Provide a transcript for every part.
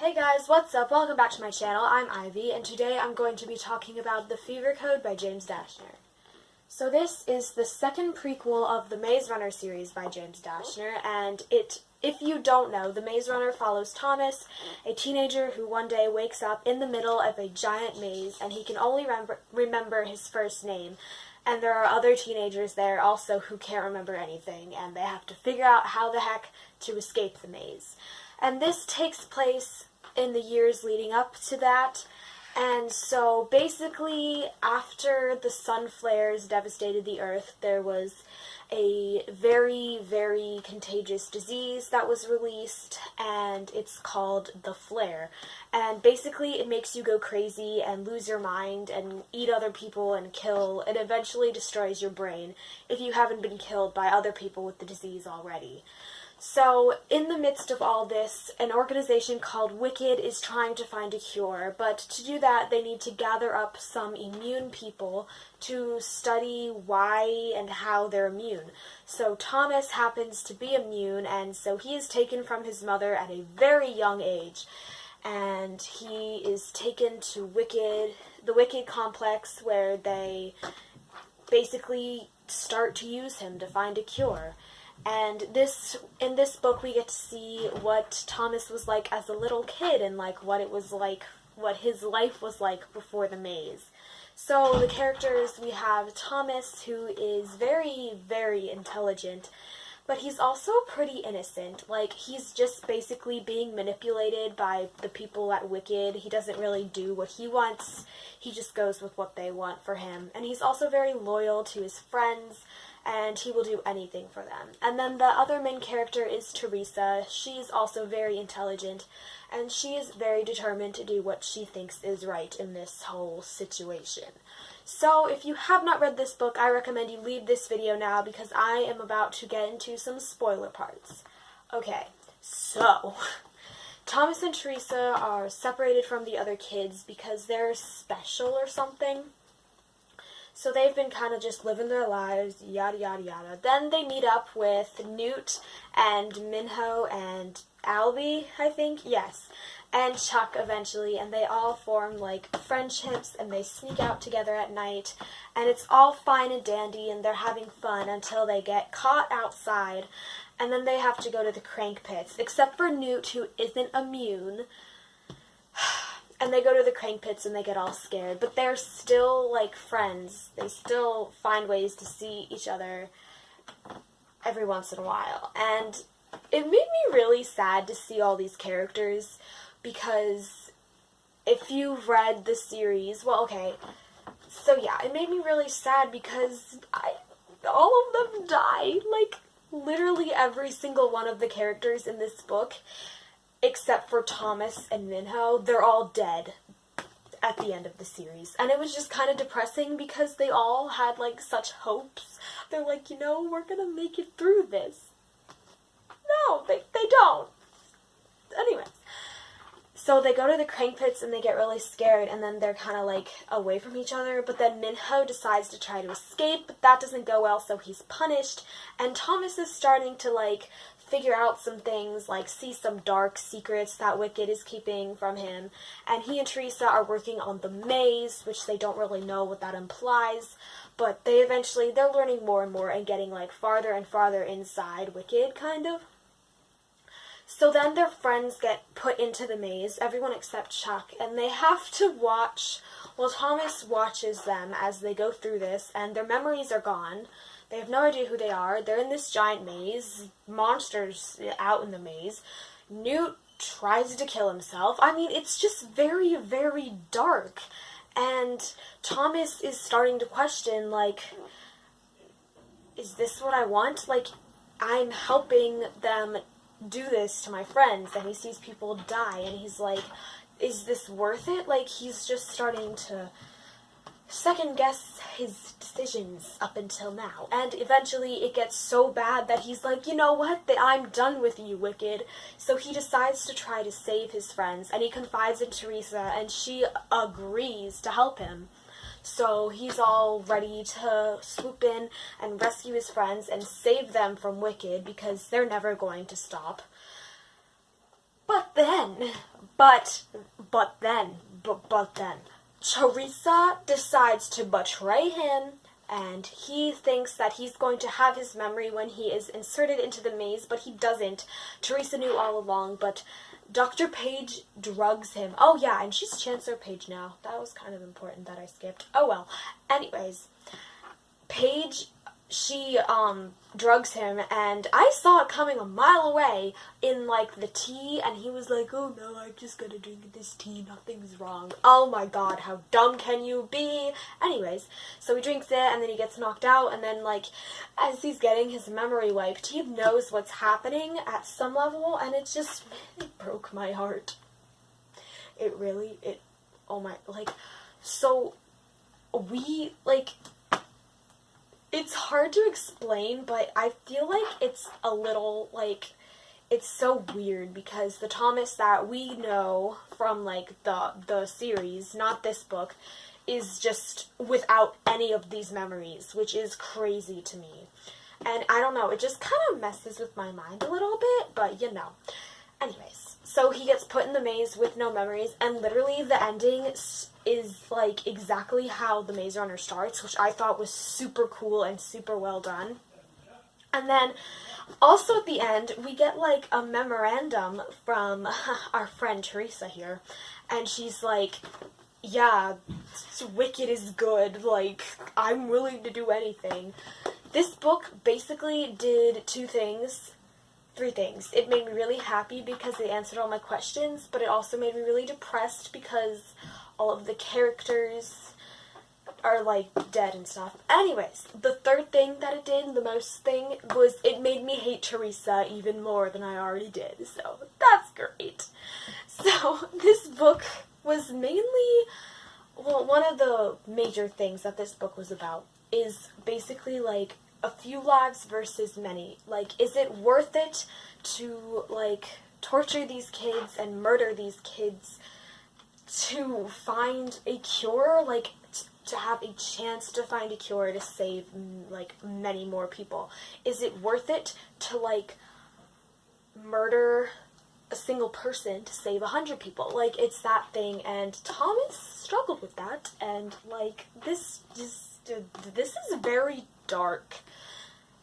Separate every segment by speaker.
Speaker 1: Hey guys, what's up? Welcome back to my channel. I'm Ivy, and today I'm going to be talking about The Fever Code by James Dashner. So this is the second prequel of the Maze Runner series by James Dashner, and if you don't know, The Maze Runner follows Thomas, a teenager who one day wakes up in the middle of a giant maze, and he can only remember his first name. And there are other teenagers there also who can't remember anything, and they have to figure out how the heck to escape the maze. And this takes place in the years leading up to that. And so basically, after the sun flares devastated the earth, there was a very, very contagious disease that was released, and it's called the flare. And basically, it makes you go crazy and lose your mind and eat other people and kill, and eventually destroys your brain if you haven't been killed by other people with the disease already. So, in the midst of all this, an organization called Wicked is trying to find a cure, but to do that, they need to gather up some immune people to study why and how they're immune. So, Thomas happens to be immune, and so he is taken from his mother at a very young age, and he is taken to the Wicked complex, where they basically start to use him to find a cure. And in this book we get to see what Thomas was like as a little kid and what his life was like before the maze. So the characters, we have Thomas, who is very, very intelligent, but he's also pretty innocent. He's just basically being manipulated by the people at Wicked. He doesn't really do what he wants. He just goes with what they want for him. And he's also very loyal to his friends, and he will do anything for them. And then the other main character is Teresa. She's also very intelligent, and she is very determined to do what she thinks is right in this whole situation. So if you have not read this book, I recommend you leave this video now because I am about to get into some spoiler parts. Okay, so Thomas and Teresa are separated from the other kids because they're special or something. So they've been kind of just living their lives, yada yada yada. Then they meet up with Newt and Minho and Albie, I think, yes, and Chuck eventually, and they all form friendships, and they sneak out together at night, and it's all fine and dandy, and they're having fun until they get caught outside, and then they have to go to the crank pits, except for Newt, who isn't immune. And they go to the crank pits and they get all scared. But they're still, friends. They still find ways to see each other every once in a while. And it made me really sad to see all these characters, because if you've read the series, it made me really sad because all of them die. Literally every single one of the characters in this book, except for Thomas and Minho, they're all dead at the end of the series. And it was just kind of depressing because they all had, such hopes. They're we're gonna make it through this. No, they don't. Anyways. So they go to the crank pits and they get really scared, and then they're kind of away from each other, but then Minho decides to try to escape, but that doesn't go well, so he's punished, and Thomas is starting to figure out some things, see some dark secrets that Wicked is keeping from him, and he and Teresa are working on the maze, which they don't really know what that implies, but they're learning more and more and getting farther and farther inside Wicked, kind of. So then their friends get put into the maze, everyone except Chuck, and they have to watch, Thomas watches them as they go through this, and their memories are gone. They have no idea who they are. They're in this giant maze, monsters out in the maze. Newt tries to kill himself. I mean, it's just very, very dark. And Thomas is starting to question, is this what I want? I'm helping them do this to my friends, and he sees people die, and he's is this worth it? He's just starting to second guess his decisions up until now, and eventually it gets so bad that he's you know what, that I'm done with you, Wicked. So he decides to try to save his friends, and he confides in Teresa, and she agrees to help him. So he's all ready to swoop in and rescue his friends and save them from Wicked, because they're never going to stop. But then, But then, Teresa decides to betray him, and he thinks that he's going to have his memory when he is inserted into the maze, but he doesn't. Teresa knew all along, but Dr. Page drugs him. Oh yeah, and she's Chancellor Page now. That was kind of important that I skipped. Oh well. Anyways, Page, she drugs him, and I saw it coming a mile away in like the tea, and he was like, oh no, I'm just gonna drink this tea, nothing's wrong. Oh my god, how dumb can you be? Anyways, so he drinks it, and then he gets knocked out, and then like as he's getting his memory wiped, he knows what's happening at some level, and it just really broke my heart. Oh my, like, so we, like, it's hard to explain, but I feel like it's a little, like, it's so weird because the Thomas that we know from, like, the series, not this book, is just without any of these memories, which is crazy to me. And I don't know, it just kind of messes with my mind a little bit, but you know. Anyways, so he gets put in the maze with no memories, and literally the ending is like exactly how the Maze Runner starts, which I thought was super cool and super well done. And then also at the end, we get like a memorandum from our friend Teresa here, and she's like, yeah, Wicked is good, like, I'm willing to do anything. This book basically did three things. It made me really happy because it answered all my questions, but it also made me really depressed because all of the characters are, like, dead and stuff. Anyways, the third thing that it did, the most thing, was it made me hate Teresa even more than I already did, so that's great. So, this book was mainly, well, one of the major things that this book was about is basically, like, a few lives versus many. Like, is it worth it to, like, torture these kids and murder these kids to find a cure? Like, to have a chance to find a cure to save, like, many more people. Is it worth it to, like, murder a single person to save 100 people? Like, it's that thing, and Thomas struggled with that, and, like, this is very dark.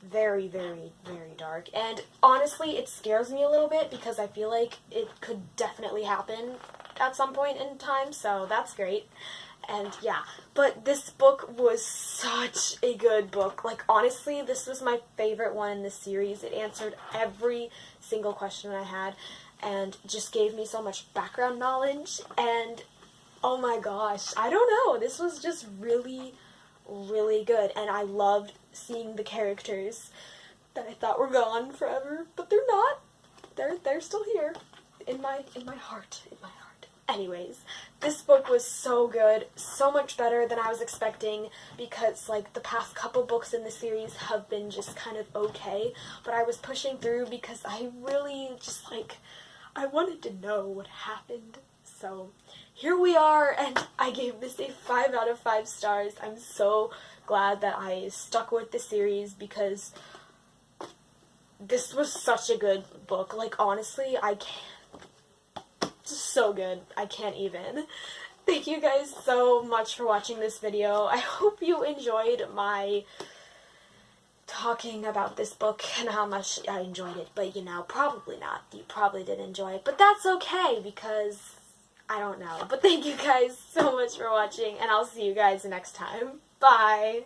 Speaker 1: Very, very, very dark. And honestly, it scares me a little bit because I feel like it could definitely happen at some point in time, so that's great. And yeah, but this book was such a good book. Like, honestly, this was my favorite one in the series. It answered every single question I had and just gave me so much background knowledge. And oh my gosh, I don't know, this was just really, really good. And I loved seeing the characters that I thought were gone forever, but they're not. They're still here in my heart. Anyways, this book was so good, so much better than I was expecting, because like the past couple books in the series have been just kind of okay, but I was pushing through because I really just, like, I wanted to know what happened. So here we are, and I gave this a 5 out of 5 stars. I'm so glad that I stuck with the series because this was such a good book. Like, honestly, I can't. So good. I can't even. Thank you guys so much for watching this video. I hope you enjoyed my talking about this book and how much I enjoyed it. But, you know, probably not. You probably didn't enjoy it. But that's okay because I don't know. But thank you guys so much for watching, and I'll see you guys next time. Bye!